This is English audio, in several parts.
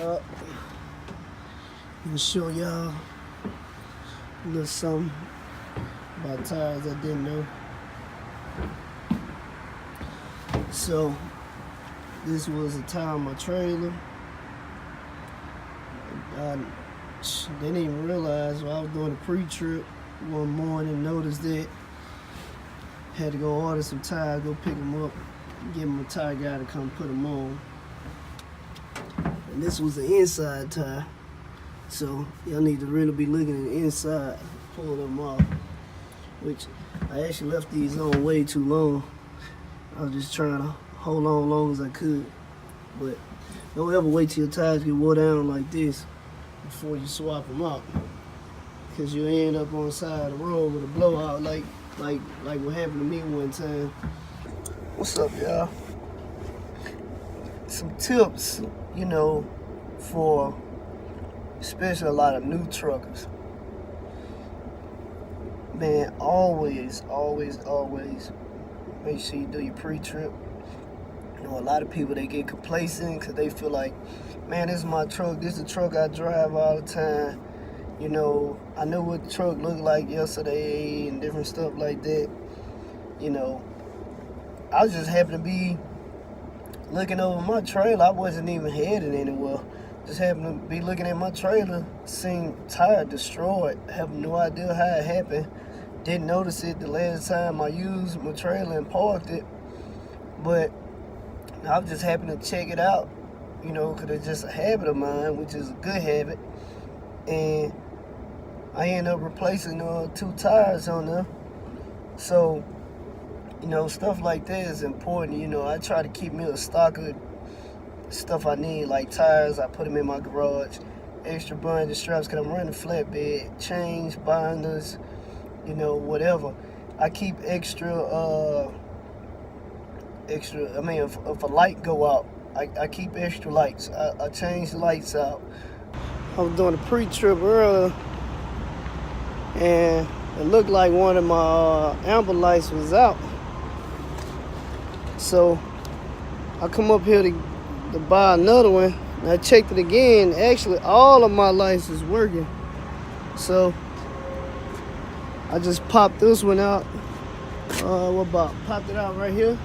up and show y'all a little something about tires I didn't know. So this was a tire on my trailer. I didn't even realize while I was doing a pre-trip one morning, noticed that. Had to go order some tires, go pick them up, give them a tire guy to come put them on. And this was the inside tire, so y'all need to really be looking at the inside, pull them off. Which I actually left these on way too long. I was just trying to hold on as long as I could. But don't ever wait till your tires get wore down like this before you swap them out, because you'll end up on the side of the road with a blowout like what happened to me one time. What's up, y'all? Some tips, for especially a lot of new truckers. Man, always make sure you do your pre-trip. A lot of people, they get complacent because they feel like, man, this is my truck. This is the truck I drive all the time. I know what the truck looked like yesterday and different stuff like that. I was just happened to be looking over my trailer. I wasn't even headed anywhere. Just happened to be looking at my trailer, seeing tire destroyed. Have no idea how it happened. Didn't notice it the last time I used my trailer and parked it. But I was just happy to check it out, because it's just a habit of mine, which is a good habit. And I ended up replacing 2 tires on there. So, stuff like that is important. I try to keep me a stock of stuff I need, like tires. I put them in my garage. Extra bungee straps, because I'm running flatbed. Chains, binders, whatever. I keep extra, if a light go out, I keep extra lights. I change the lights out. I was doing a pre-trip earlier, and it looked like one of my amber lights was out. So I come up here to buy another one, and I checked it again. Actually, all of my lights is working. So I just popped this one out. Popped it out right here.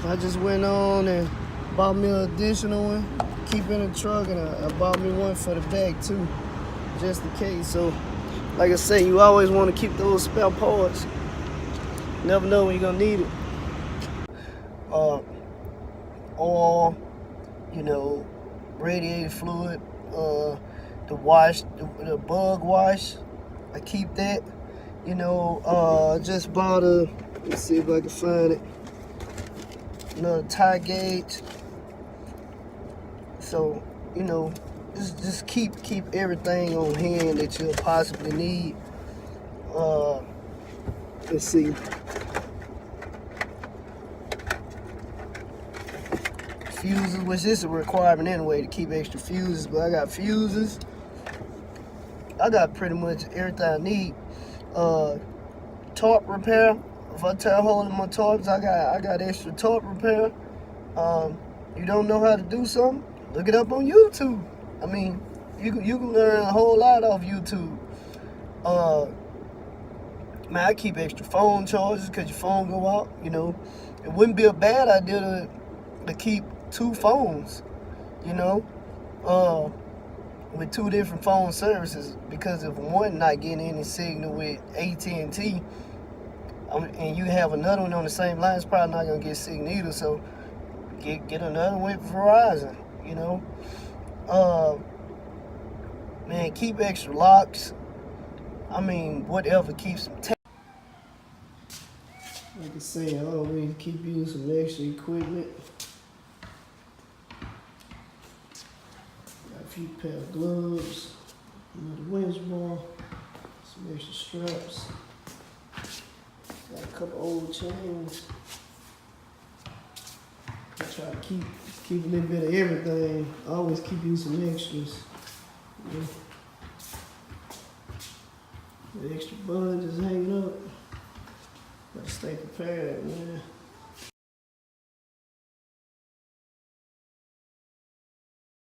I just went on and bought me an additional one, keep in the truck, and I bought me one for the back too, just in case. So, like I say, you always want to keep those spare parts. Never know when you're gonna need it. Oil, radiator fluid, the wash, the bug wash. I keep that. Just bought let's see if I can find it. Another tire gauge. So, just keep everything on hand that you'll possibly need. Let's see. Fuses, which is a requirement anyway to keep extra fuses, but I got fuses. I got pretty much everything I need. Torque repair. If I tear a hole in my torques, I got extra torque repair. You don't know how to do something? Look it up on YouTube. You can learn a whole lot off YouTube. Man, I keep extra phone chargers because your phone go out. It wouldn't be a bad idea to keep 2 phones. With 2 different phone services, because if one not getting any signal with AT&T, and you have another one on the same line, it's probably not gonna get signal either. So get another one with Verizon. Man, keep extra locks. Whatever keeps them tight. Like I say, I always keep using some extra equipment. Got a few pair of gloves, another winch bar, some extra straps. Got a couple old chains. I try to keep a little bit of everything. I always keep you some extras. The extra bungees hanging up. Gotta stay prepared, man.